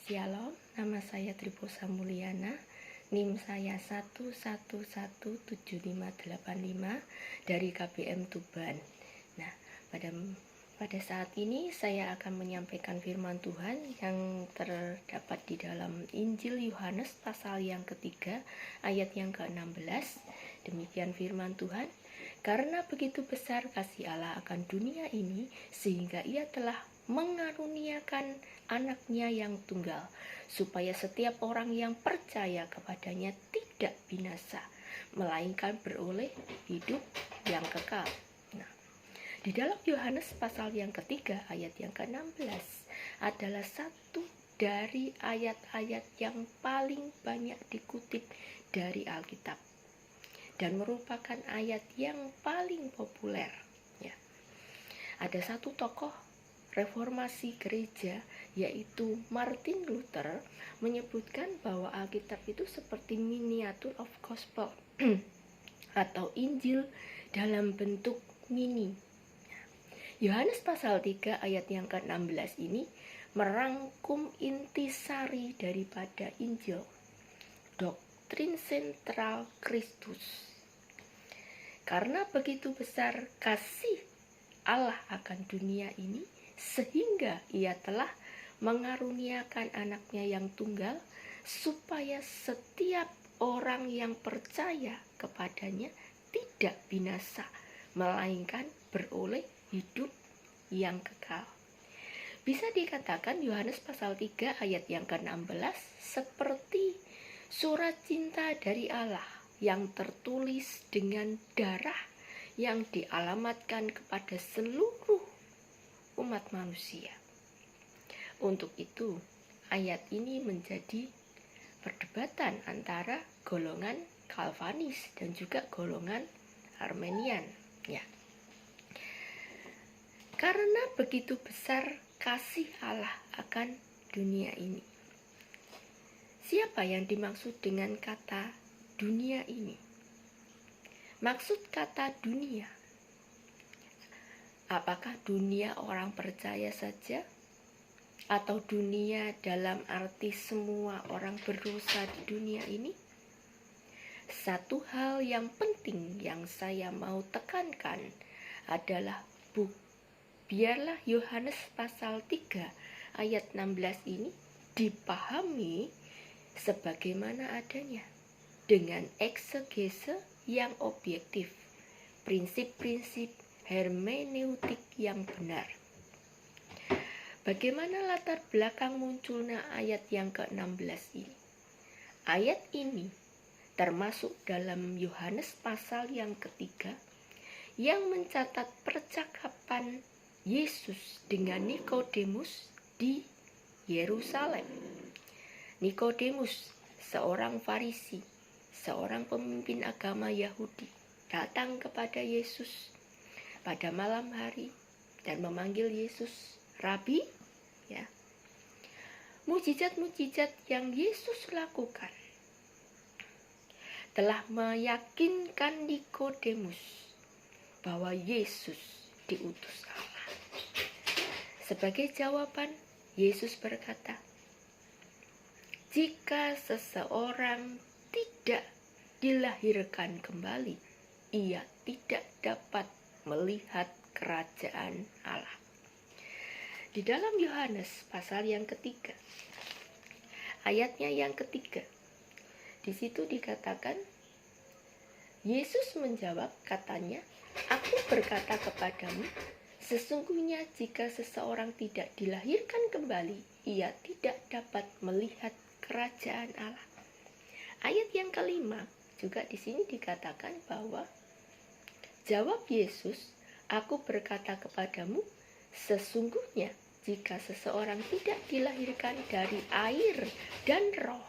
Shalom, nama saya Triposa Mulyana, NIM saya 1117585 dari KBM Tuban. Nah, pada saat ini saya akan menyampaikan firman Tuhan yang terdapat di dalam Injil Yohanes pasal yang ketiga, ayat yang ke-16. Demikian firman Tuhan. Karena begitu besar kasih Allah akan dunia ini, sehingga Ia telah mengaruniakan anaknya yang tunggal, supaya setiap orang yang percaya kepadanya tidak binasa, melainkan beroleh hidup yang kekal. Nah, di dalam Yohanes pasal yang ketiga ayat yang ke-16 adalah satu dari ayat-ayat yang paling banyak dikutip dari Alkitab dan merupakan ayat yang paling populer. Ya. Ada satu tokoh reformasi gereja, yaitu Martin Luther, menyebutkan bahwa Alkitab itu seperti miniatur of gospel atau Injil dalam bentuk mini. Yohanes pasal 3 ayat yang ke-16 ini merangkum intisari daripada Injil, doktrin sentral Kristus. Karena begitu besar kasih Allah akan dunia ini, sehingga Ia telah mengaruniakan anaknya yang tunggal, supaya setiap orang yang percaya kepadanya tidak binasa, melainkan beroleh hidup yang kekal. Bisa dikatakan Yohanes pasal 3 ayat yang ke-16 seperti surat cinta dari Allah yang tertulis dengan darah yang dialamatkan kepada seluruh umat manusia. Untuk itu, ayat ini menjadi perdebatan antara golongan Calvinis dan juga golongan Arminian. Ya. Karena begitu besar kasih Allah akan dunia ini. Siapa yang dimaksud dengan kata dunia ini? Maksud kata dunia, apakah dunia orang percaya saja? Atau dunia dalam arti semua orang berdosa di dunia ini? Satu hal yang penting yang saya mau tekankan adalah biarlah Yohanes pasal 3 ayat 16 ini dipahami sebagaimana adanya, dengan eksegese yang objektif, prinsip-prinsip hermeneutik yang benar. Bagaimana latar belakang munculnya ayat yang ke-16 ini? Ayat ini termasuk dalam Yohanes pasal yang ketiga yang mencatat percakapan Yesus dengan Nikodemus di Yerusalem. Nikodemus, seorang Farisi, seorang pemimpin agama Yahudi, datang kepada Yesus pada malam hari dan memanggil Yesus Rabi. Ya. Mujizat-mujizat yang Yesus lakukan telah meyakinkan Nikodemus bahwa Yesus diutus Allah. Sebagai jawaban, Yesus berkata, jika seseorang tidak dilahirkan kembali, ia tidak dapat melihat kerajaan Allah. Di dalam Yohanes pasal yang ketiga, ayatnya yang ketiga, di situ dikatakan, Yesus menjawab, katanya, aku berkata kepadamu, sesungguhnya jika seseorang tidak dilahirkan kembali, ia tidak dapat melihat kerajaan Allah. Ayat yang kelima juga di sini dikatakan bahwa jawab Yesus, aku berkata kepadamu, sesungguhnya jika seseorang tidak dilahirkan dari air dan roh,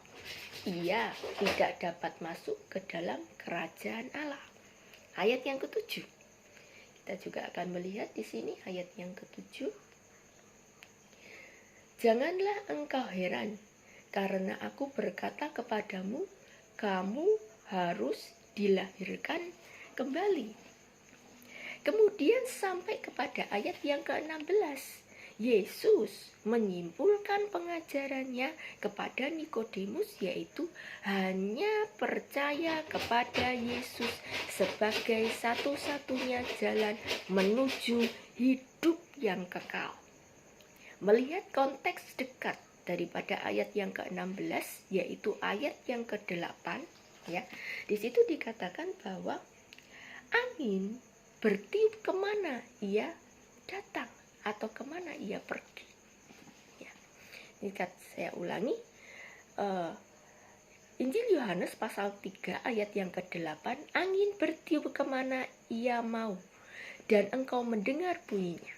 ia tidak dapat masuk ke dalam kerajaan Allah. Ayat yang ketujuh, kita juga akan melihat di sini ayat yang ketujuh. Janganlah engkau heran, karena aku berkata kepadamu, kamu harus dilahirkan kembali. Kemudian sampai kepada ayat yang ke-16, Yesus menyimpulkan pengajarannya kepada Nikodemus, yaitu hanya percaya kepada Yesus sebagai satu-satunya jalan menuju hidup yang kekal. Melihat konteks dekat daripada ayat yang ke-16, yaitu ayat yang ke-8, ya, di situ dikatakan bahwa angin bertiup kemana ia datang atau kemana ia pergi. Ya. Ini saya ulangi, Injil Yohanes pasal 3 ayat yang ke-8, angin bertiup kemana ia mau, dan engkau mendengar bunyinya,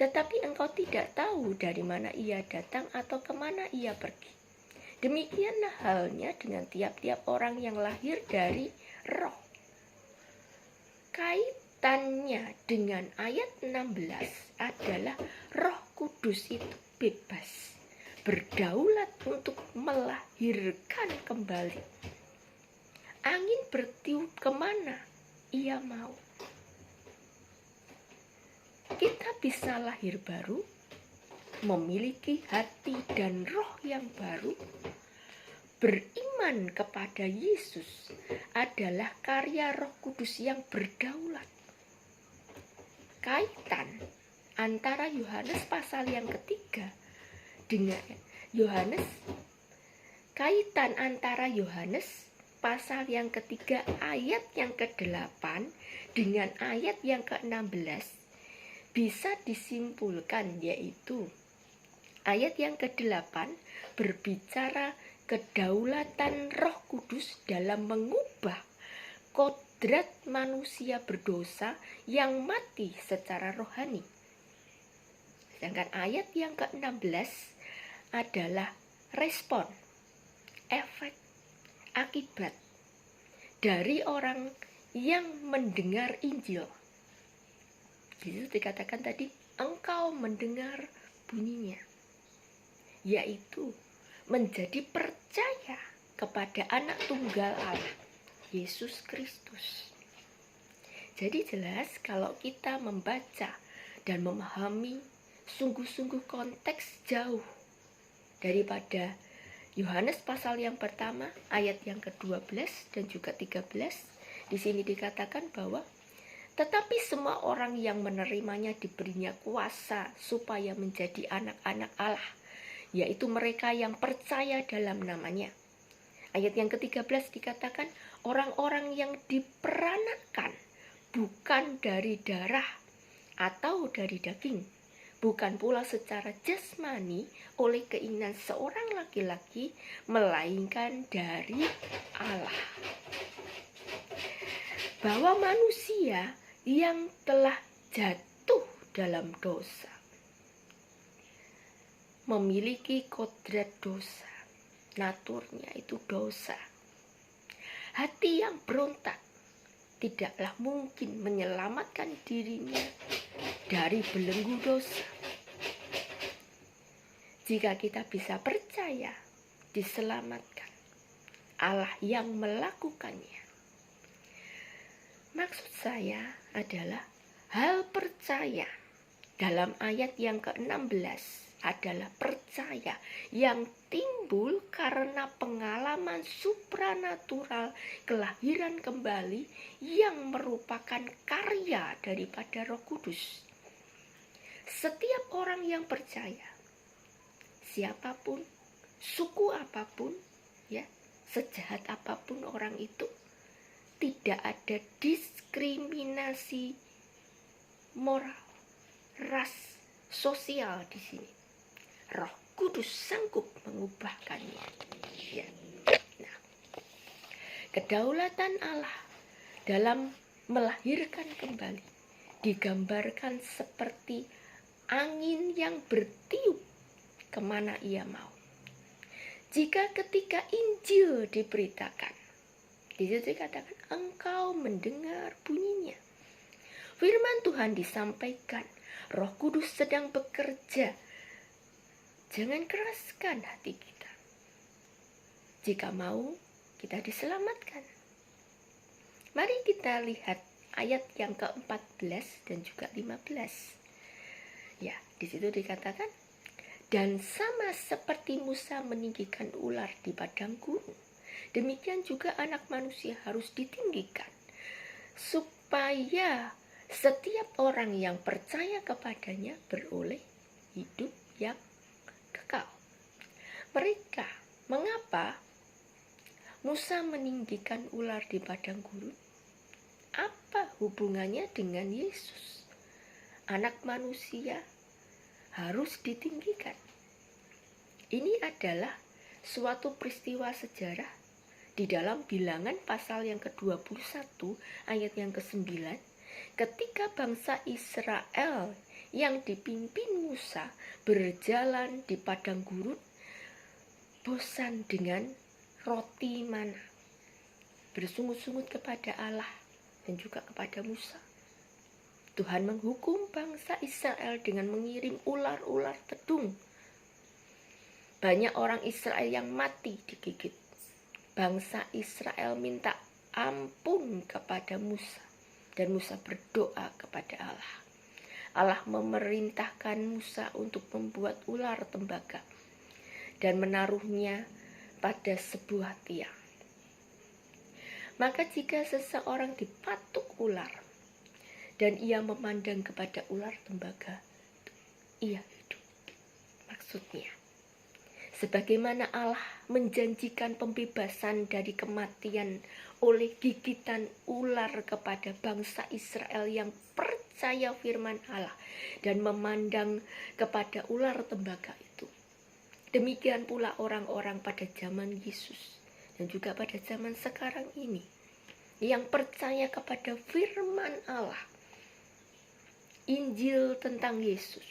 tetapi engkau tidak tahu dari mana ia datang atau kemana ia pergi. Demikianlah halnya dengan tiap-tiap orang yang lahir dari roh. Kaitannya dengan ayat 16 adalah Roh Kudus itu bebas, berdaulat untuk melahirkan kembali. Angin bertiup kemana ia mau. Kita bisa lahir baru, memiliki hati dan roh yang baru. Beriman kepada Yesus adalah karya Roh Kudus yang berdaulat. Kaitan antara Yohanes pasal yang ketiga dengan kaitan antara Yohanes pasal yang ketiga ayat yang ke-8 dengan ayat yang ke-16 bisa disimpulkan, yaitu ayat yang ke-8 berbicara kedaulatan Roh Kudus dalam mengubah kodrat manusia berdosa yang mati secara rohani. Sedangkan ayat yang ke-16 adalah respon, efek, akibat dari orang yang mendengar Injil. Itu dikatakan tadi, engkau mendengar bunyinya, yaitu menjadi percaya kepada anak tunggal Allah, Yesus Kristus. Jadi jelas kalau kita membaca dan memahami sungguh-sungguh konteks jauh daripada Yohanes pasal yang pertama ayat yang ke-12 dan juga 13, di sini dikatakan bahwa tetapi semua orang yang menerimanya diberinya kuasa supaya menjadi anak-anak Allah, yaitu mereka yang percaya dalam namanya. Ayat yang ke-13 dikatakan orang-orang yang diperanakan bukan dari darah atau dari daging, bukan pula secara jasmani oleh keinginan seorang laki-laki, melainkan dari Allah. Bahwa manusia yang telah jatuh dalam dosa memiliki kodrat dosa, naturnya itu dosa. Hati yang berontak tidaklah mungkin menyelamatkan dirinya dari belenggu dosa. Jika kita bisa percaya diselamatkan Allah yang melakukannya. Maksud saya adalah hal percaya dalam ayat yang ke-16 adalah percaya yang timbul karena pengalaman supranatural kelahiran kembali yang merupakan karya daripada Roh Kudus. Setiap orang yang percaya, siapapun, suku apapun, ya, sejahat apapun orang itu, tidak ada diskriminasi moral, ras, sosial di sini. Roh Kudus sanggup mengubahkannya. Ya. Nah, kedaulatan Allah dalam melahirkan kembali digambarkan seperti angin yang bertiup kemana ia mau. Jika ketika Injil diberitakan, di situ dikatakan engkau mendengar bunyinya. Firman Tuhan disampaikan, Roh Kudus sedang bekerja. Jangan keraskan hati kita. Jika mau, kita diselamatkan. Mari kita lihat ayat yang ke-14 dan juga 15. Ya, di situ dikatakan, dan sama seperti Musa meninggikan ular di padang gurun, demikian juga anak manusia harus ditinggikan, supaya setiap orang yang percaya kepadanya beroleh hidup yang kekal. Mengapa Musa meninggikan ular di padang gurun? Apa hubungannya dengan Yesus? Anak manusia harus ditinggikan. Ini adalah suatu peristiwa sejarah di dalam Bilangan pasal yang ke-21 ayat yang ke-9, ketika bangsa Israel yang dipimpin Musa berjalan di padang gurun, bosan dengan roti mana, bersungut-sungut kepada Allah dan juga kepada Musa. Tuhan menghukum bangsa Israel dengan mengirim ular-ular tedung. Banyak orang Israel yang mati digigit. Bangsa Israel minta ampun kepada Musa, dan Musa berdoa kepada Allah. Allah memerintahkan Musa untuk membuat ular tembaga dan menaruhnya pada sebuah tiang. Maka jika seseorang dipatuk ular dan ia memandang kepada ular tembaga, ia hidup. Maksudnya, sebagaimana Allah menjanjikan pembebasan dari kematian oleh gigitan ular kepada bangsa Israel yang percaya firman Allah dan memandang kepada ular tembaga itu, demikian pula orang-orang pada zaman Yesus dan juga pada zaman sekarang ini yang percaya kepada firman Allah, Injil tentang Yesus,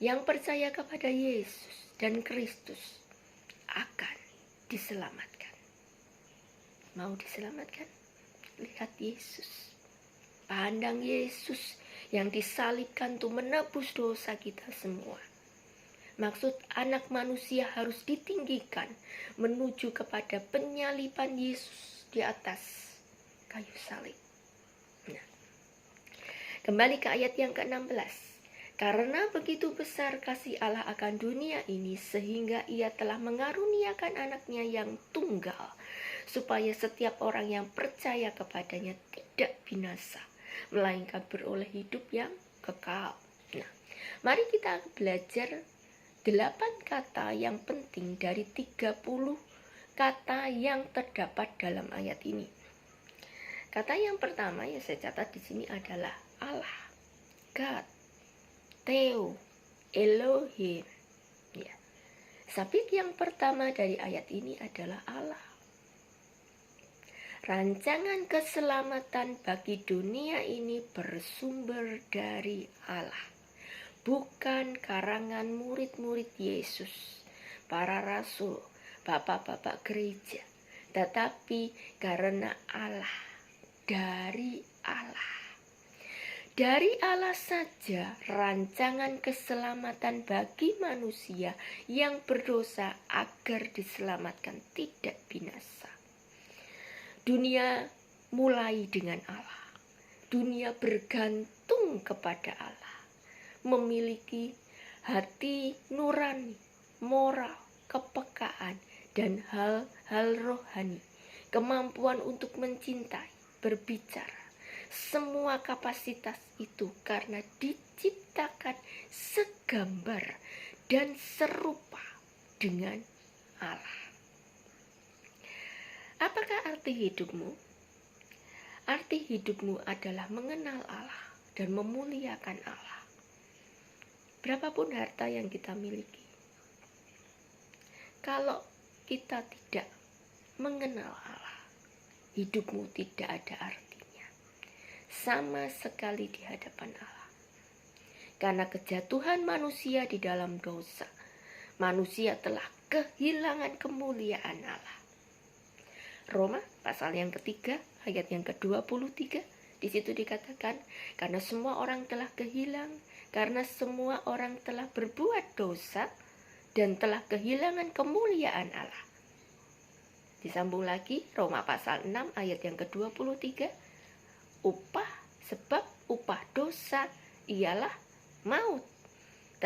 yang percaya kepada Yesus dan Kristus akan diselamatkan. Mau diselamatkan? Lihat Yesus. Pandang Yesus yang disalibkan untuk menebus dosa kita semua. Maksud anak manusia harus ditinggikan menuju kepada penyaliban Yesus di atas kayu salib. Nah, kembali ke ayat yang ke-16. Karena begitu besar kasih Allah akan dunia ini, sehingga ia telah mengaruniakan anaknya yang tunggal, supaya setiap orang yang percaya kepadanya tidak binasa, melainkan beroleh hidup yang kekal. Nah, mari kita belajar 8 kata yang penting dari 30 kata yang terdapat dalam ayat ini. Kata yang pertama yang saya catat di sini adalah Allah, God, Theo, Elohim. Ya. Sabit yang pertama dari ayat ini adalah Allah. Rancangan keselamatan bagi dunia ini bersumber dari Allah, bukan karangan murid-murid Yesus, para rasul, bapak-bapak gereja, tetapi karena Allah, dari Allah. Dari Allah saja rancangan keselamatan bagi manusia yang berdosa agar diselamatkan tidak binasa. Dunia mulai dengan Allah. Dunia bergantung kepada Allah. Memiliki hati nurani, moral, kepekaan, dan hal-hal rohani. Kemampuan untuk mencintai, berbicara. Semua kapasitas itu karena diciptakan segambar dan serupa dengan Allah. Apakah arti hidupmu? Arti hidupmu adalah mengenal Allah dan memuliakan Allah. Berapapun harta yang kita miliki, kalau kita tidak mengenal Allah, hidupmu tidak ada arti sama sekali di hadapan Allah. Karena kejatuhan manusia di dalam dosa, manusia telah kehilangan kemuliaan Allah. Roma pasal yang ketiga ayat yang ke-23, di situ dikatakan, karena semua orang telah kehilang, karena semua orang telah berbuat dosa dan telah kehilangan kemuliaan Allah. Disambung lagi Roma pasal 6 ayat yang ke-23, sebab upah dosa ialah maut.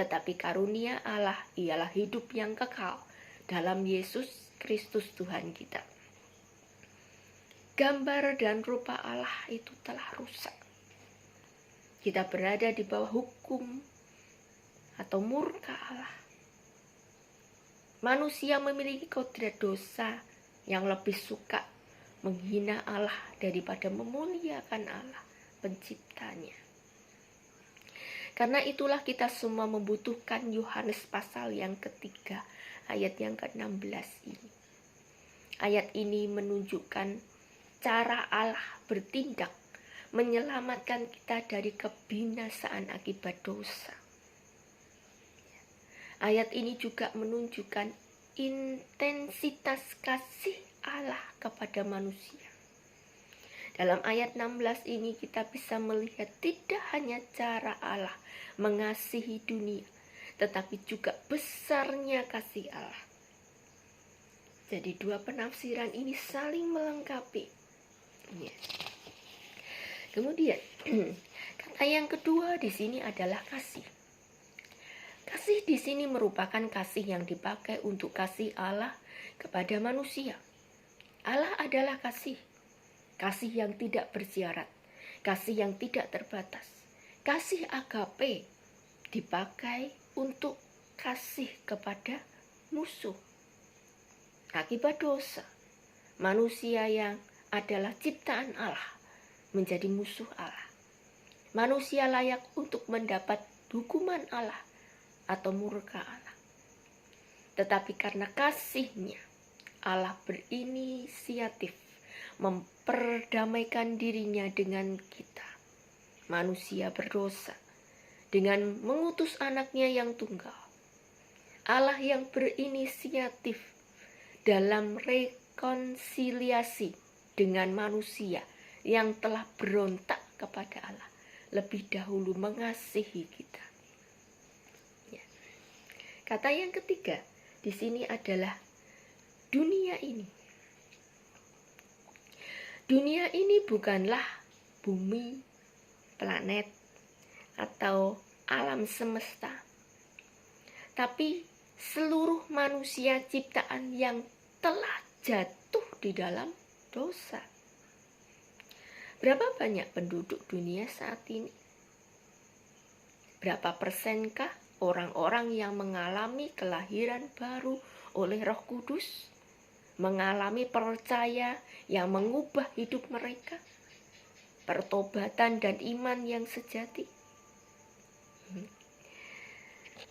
tetapi karunia Allah ialah hidup yang kekal dalam Yesus Kristus Tuhan kita. Gambar dan rupa Allah itu telah rusak. Kita berada di bawah hukum atau murka Allah. Manusia memiliki kodrat dosa yang lebih suka menghina Allah daripada memuliakan Allah penciptanya. Karena itulah kita semua membutuhkan Yohanes pasal yang ketiga, ayat yang ke-16 ini. Ayat ini menunjukkan cara Allah bertindak menyelamatkan kita dari kebinasaan akibat dosa. Ayat ini juga menunjukkan intensitas kasih Allah kepada manusia. Dalam ayat 16 ini kita bisa melihat tidak hanya cara Allah mengasihi dunia, tetapi juga besarnya kasih Allah. Jadi dua penafsiran ini saling melengkapi. Ya. Kemudian kata yang kedua di sini adalah kasih. Kasih di sini merupakan kasih yang dipakai untuk kasih Allah kepada manusia. Allah adalah kasih. Kasih yang tidak bersyarat, kasih yang tidak terbatas. Kasih agape dipakai untuk kasih kepada musuh. Akibat dosa, manusia yang adalah ciptaan Allah menjadi musuh Allah. Manusia layak untuk mendapat hukuman Allah atau murka Allah. Tetapi karena kasih-Nya, Allah berinisiatif memperdamaikan dirinya dengan kita, manusia berdosa, dengan mengutus anaknya yang tunggal. Allah yang berinisiatif dalam rekonsiliasi dengan manusia yang telah berontak kepada Allah, lebih dahulu mengasihi kita. Ya. Kata yang ketiga di sini adalah dunia ini. Dunia ini bukanlah bumi, planet, atau alam semesta, tapi seluruh manusia ciptaan yang telah jatuh di dalam dosa. Berapa banyak penduduk dunia saat ini? Berapa persenkah orang-orang yang mengalami kelahiran baru oleh Roh Kudus? Mengalami percaya yang mengubah hidup mereka, pertobatan dan iman yang sejati.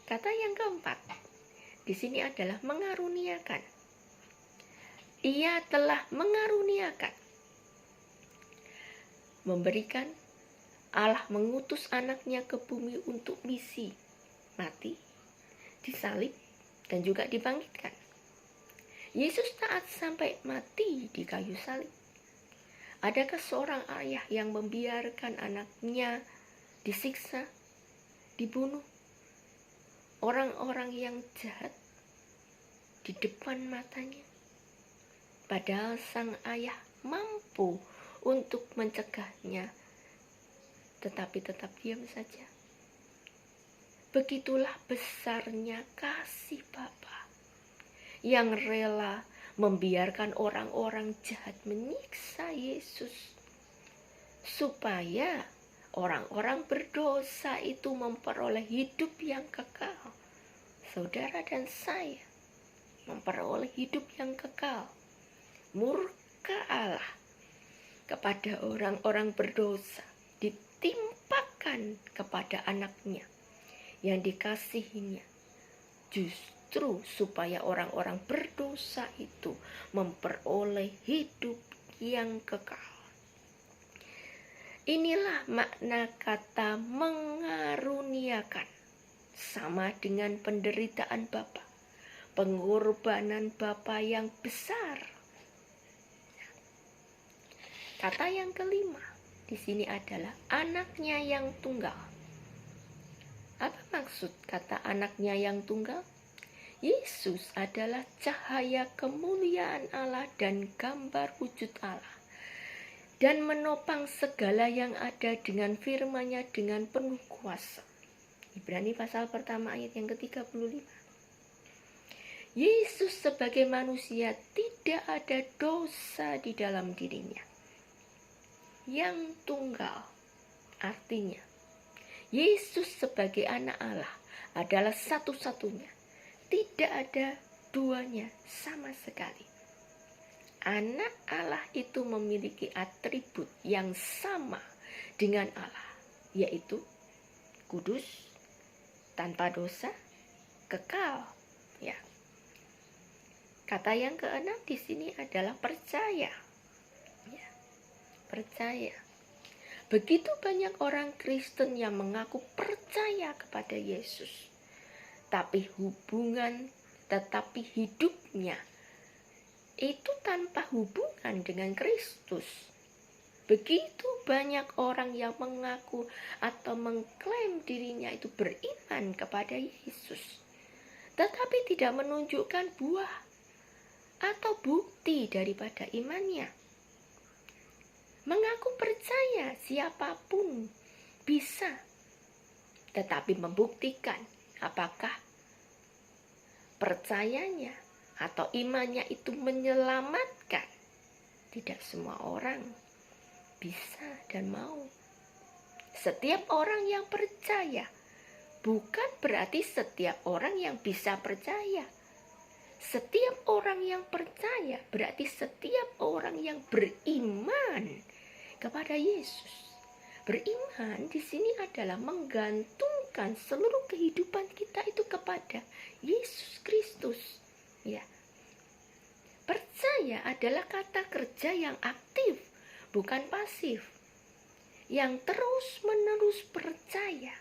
Kata yang keempat di sini adalah mengaruniakan. Ia telah mengaruniakan, memberikan. Allah mengutus anaknya ke bumi untuk misi, mati, disalib, dan juga dibangkitkan. Yesus taat sampai mati di kayu salib. Adakah seorang ayah yang membiarkan anaknya disiksa, dibunuh? Orang-orang yang jahat di depan matanya. Padahal sang ayah mampu untuk mencegahnya, tetapi tetap diam saja. Begitulah besarnya kasih Bapa yang rela membiarkan orang-orang jahat menyiksa Yesus, supaya orang-orang berdosa itu memperoleh hidup yang kekal. Saudara dan saya memperoleh hidup yang kekal. Murka Allah kepada orang-orang berdosa ditimpakan kepada anaknya yang dikasihinya, justru supaya orang-orang berdosa itu memperoleh hidup yang kekal. Inilah makna kata mengaruniakan, sama dengan penderitaan Bapa, pengorbanan Bapa yang besar. Kata yang kelima di sini adalah anaknya yang tunggal. Apa maksud kata anaknya yang tunggal? Yesus adalah cahaya kemuliaan Allah dan gambar wujud Allah, dan menopang segala yang ada dengan firman-Nya dengan penuh kuasa. Ibrani pasal pertama ayat yang ke-35. Yesus sebagai manusia tidak ada dosa di dalam dirinya. Yang tunggal, artinya Yesus sebagai anak Allah adalah satu-satunya. Tidak ada duanya sama sekali. Anak Allah itu memiliki atribut yang sama dengan Allah, yaitu kudus, tanpa dosa, kekal. Ya. Kata yang keenam di sini adalah percaya. Ya. Percaya. Begitu banyak orang Kristen yang mengaku percaya kepada Yesus, tetapi hidupnya itu tanpa hubungan dengan Kristus. Begitu banyak orang yang mengaku atau mengklaim dirinya itu beriman kepada Yesus, tetapi tidak menunjukkan buah atau bukti daripada imannya. Mengaku percaya siapapun bisa, tetapi membuktikan apakah percayanya atau imannya itu menyelamatkan, tidak semua orang bisa dan mau. Setiap orang yang percaya bukan berarti setiap orang yang bisa percaya. Setiap orang yang percaya berarti setiap orang yang beriman kepada Yesus. Beriman di sini adalah menggantungkan seluruh kehidupan kita itu kepada Yesus Kristus. Ya. Percaya adalah kata kerja yang aktif, bukan pasif. Yang terus-menerus percaya,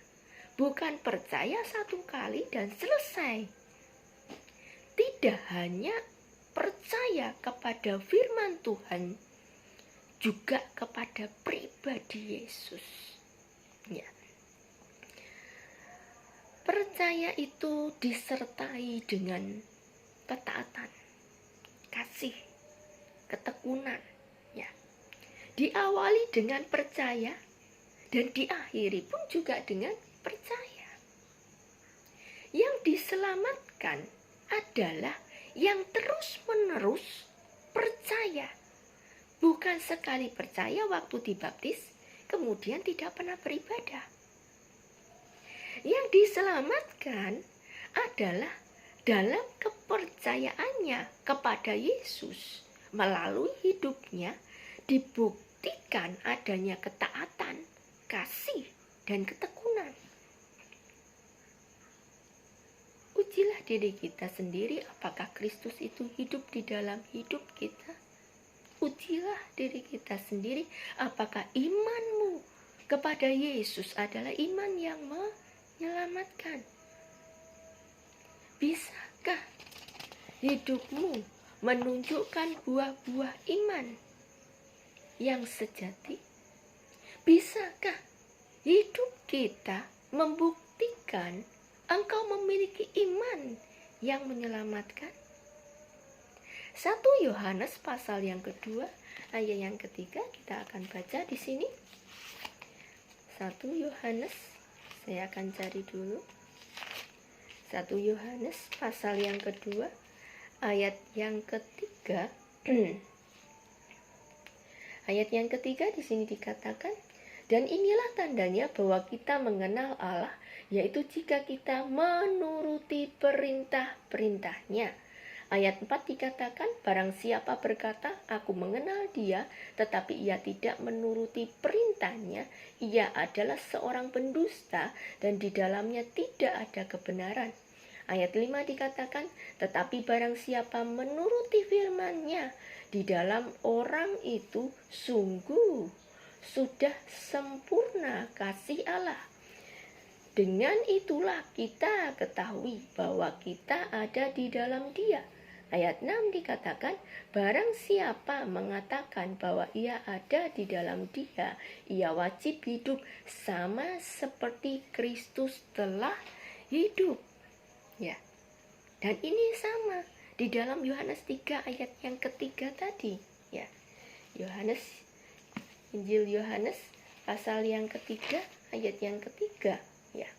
bukan percaya satu kali dan selesai. Tidak hanya percaya kepada firman Tuhan, juga kepada pribadi Yesus. Ya. Percaya itu disertai dengan ketaatan, kasih, ketekunan. Ya. Diawali dengan percaya dan diakhiri pun juga dengan percaya. Yang diselamatkan adalah yang terus-menerus percaya. Bukan sekali percaya waktu dibaptis, kemudian tidak pernah beribadah. Yang diselamatkan adalah dalam kepercayaannya kepada Yesus. Melalui hidupnya dibuktikan adanya ketaatan, kasih, dan ketekunan. Ujilah diri kita sendiri apakah Kristus itu hidup di dalam hidup kita. Ujilah diri kita sendiri apakah imanmu kepada Yesus adalah iman yang menyelamatkan. Bisakah hidupmu menunjukkan buah-buah iman yang sejati? Bisakah hidup kita membuktikan engkau memiliki iman yang menyelamatkan? 1 Yohanes pasal yang kedua ayat yang ketiga kita akan baca di sini. 1 Yohanes, saya akan cari dulu. 1 Yohanes pasal yang kedua ayat yang ketiga. Ayat yang ketiga di sini dikatakan, dan inilah tandanya bahwa kita mengenal Allah, yaitu jika kita menuruti perintah-perintahnya. Ayat 4 dikatakan, barang siapa berkata, aku mengenal dia, tetapi ia tidak menuruti perintahnya, ia adalah seorang pendusta dan di dalamnya tidak ada kebenaran. Ayat 5 dikatakan, tetapi barang siapa menuruti firman-Nya, di dalam orang itu sungguh sudah sempurna kasih Allah. Dengan itulah kita ketahui bahwa kita ada di dalam Dia. Ayat 6 dikatakan, barang siapa mengatakan bahwa ia ada di dalam Dia, ia wajib hidup sama seperti Kristus telah hidup. Ya. Dan ini sama di dalam Yohanes 3 ayat yang ketiga tadi. Ya. Injil Yohanes pasal yang ketiga ayat yang ketiga. Ya.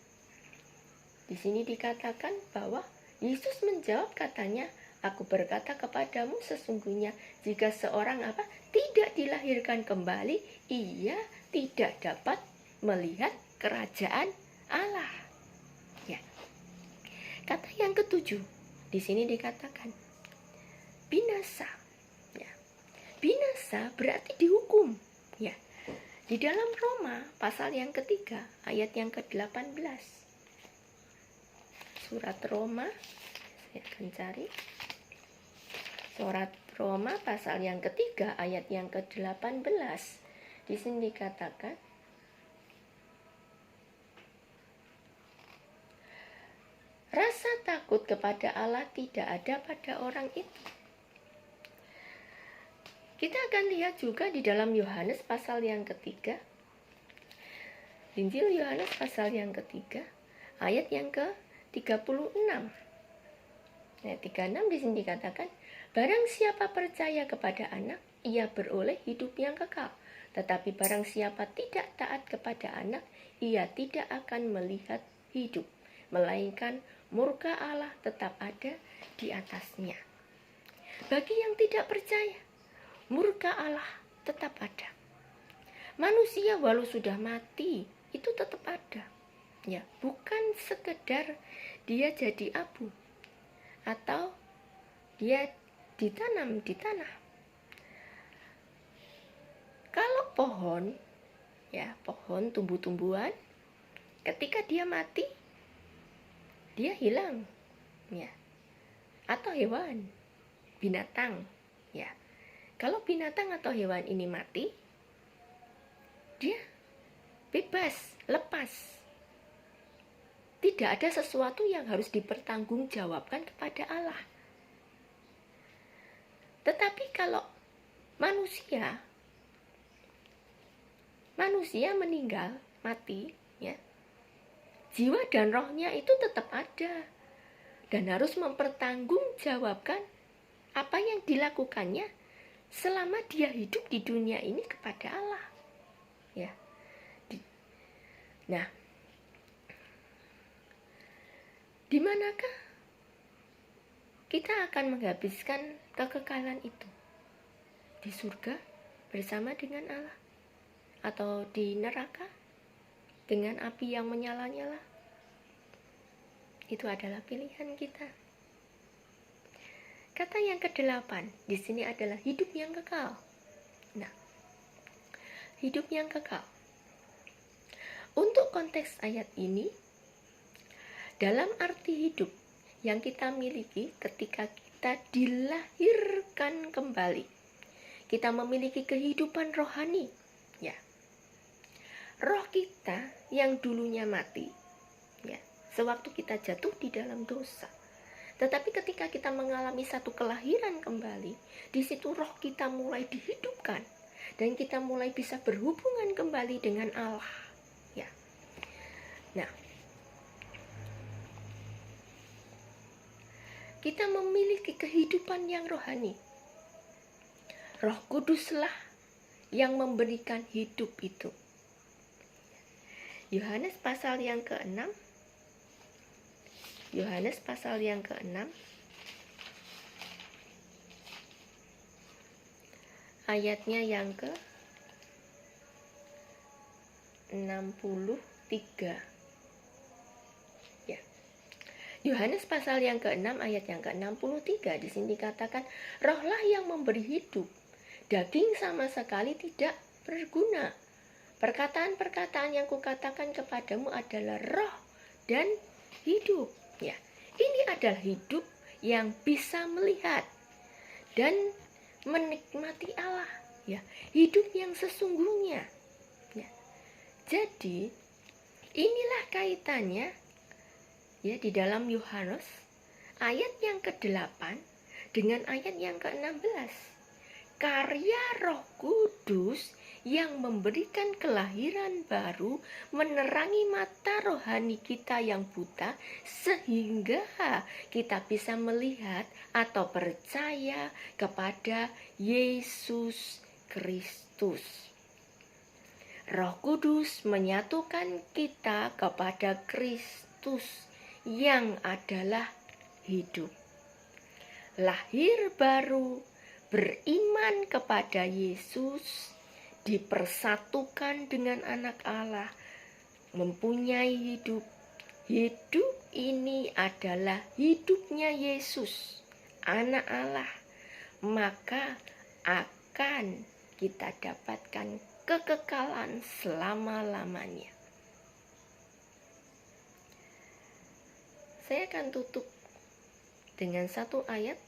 Di sini dikatakan bahwa Yesus menjawab katanya, aku berkata kepadamu sesungguhnya jika seorang tidak dilahirkan kembali, ia tidak dapat melihat kerajaan Allah. Ya. Kata yang ketujuh, di sini dikatakan binasa. Ya. Binasa berarti dihukum. Ya. Di dalam Roma pasal yang ketiga ayat yang ke-18. Surat Roma, saya akan cari. Surat Roma pasal yang ketiga ayat yang ke-18. Di sini dikatakan, rasa takut kepada Allah tidak ada pada orang itu. Kita akan lihat juga di dalam Yohanes pasal yang ketiga. Injil Yohanes pasal yang ketiga ayat yang ke-36. Ayat 36 di sini dikatakan, barang siapa percaya kepada anak, ia beroleh hidup yang kekal. Tetapi barang siapa tidak taat kepada anak, ia tidak akan melihat hidup, melainkan murka Allah tetap ada di atasnya. Bagi yang tidak percaya, murka Allah tetap ada. Manusia walau sudah mati, itu tetap ada. Ya, bukan sekedar dia jadi abu atau dia ditanam di tanah. Kalau pohon, ya, pohon tumbuh-tumbuhan, ketika dia mati, dia hilang, ya. Atau hewan, binatang, ya. Kalau binatang atau hewan ini mati, dia bebas, lepas. Tidak ada sesuatu yang harus dipertanggungjawabkan kepada Allah. Tetapi kalau manusia meninggal, mati, ya, jiwa dan rohnya itu tetap ada dan harus mempertanggungjawabkan apa yang dilakukannya selama dia hidup di dunia ini kepada Allah. Ya. Nah, di manakah kita akan menghabiskan kekekalan itu? Di surga bersama dengan Allah, atau di neraka dengan api yang menyala-nyala? Itu adalah pilihan kita. Kata yang ke-8 di sini adalah hidup yang kekal. Nah, hidup yang kekal. Untuk konteks ayat ini, dalam arti hidup yang kita miliki ketika kita dilahirkan kembali, kita memiliki kehidupan rohani, ya. Roh kita yang dulunya mati, ya, sewaktu kita jatuh di dalam dosa. Tetapi ketika kita mengalami satu kelahiran kembali, di situ roh kita mulai dihidupkan dan kita mulai bisa berhubungan kembali dengan Allah, ya. Nah, kita memiliki kehidupan yang rohani. Roh Kuduslah yang memberikan hidup itu. Yohanes pasal yang ke-6. Yohanes pasal yang ke-6 ayatnya yang ke-63. Ya. Yohanes pasal yang ke-6 ayat yang ke-63, di sini dikatakan, rohlah yang memberi hidup, daging sama sekali tidak berguna. Perkataan-perkataan yang kukatakan kepadamu adalah roh dan hidup. Ya, ini adalah hidup yang bisa melihat dan menikmati Allah. Ya, hidup yang sesungguhnya. Ya. Jadi, inilah kaitannya, ya, di dalam Yohanes ayat yang ke-8 dengan ayat yang ke-16. Karya Roh Kudus yang memberikan kelahiran baru menerangi mata rohani kita yang buta sehingga kita bisa melihat atau percaya kepada Yesus Kristus. Roh Kudus menyatukan kita kepada Kristus yang adalah hidup. Lahir baru, beriman kepada Yesus, dipersatukan dengan anak Allah, mempunyai hidup. Hidup ini adalah hidupnya Yesus, anak Allah. Maka akan kita dapatkan kekekalan selama-lamanya. Saya akan tutup dengan satu ayat,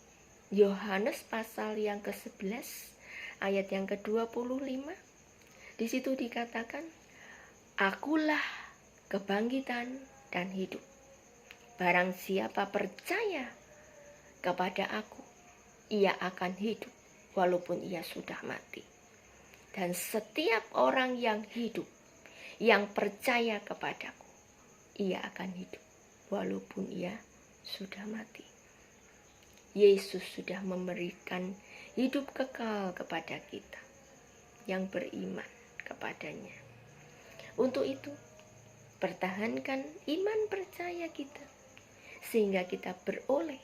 Yohanes pasal yang ke-11, ayat yang ke-25. Di situ dikatakan, Akulah kebangkitan dan hidup. Barang siapa percaya kepada aku, ia akan hidup walaupun ia sudah mati. Dan setiap orang yang hidup, yang percaya kepadaku, ia akan hidup walaupun ia sudah mati. Yesus sudah memberikan hidup kekal kepada kita yang beriman kepadanya. Untuk itu, pertahankan iman percaya kita, sehingga kita beroleh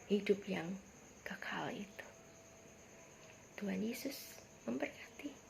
hidup yang kekal itu. Tuhan Yesus memberkati.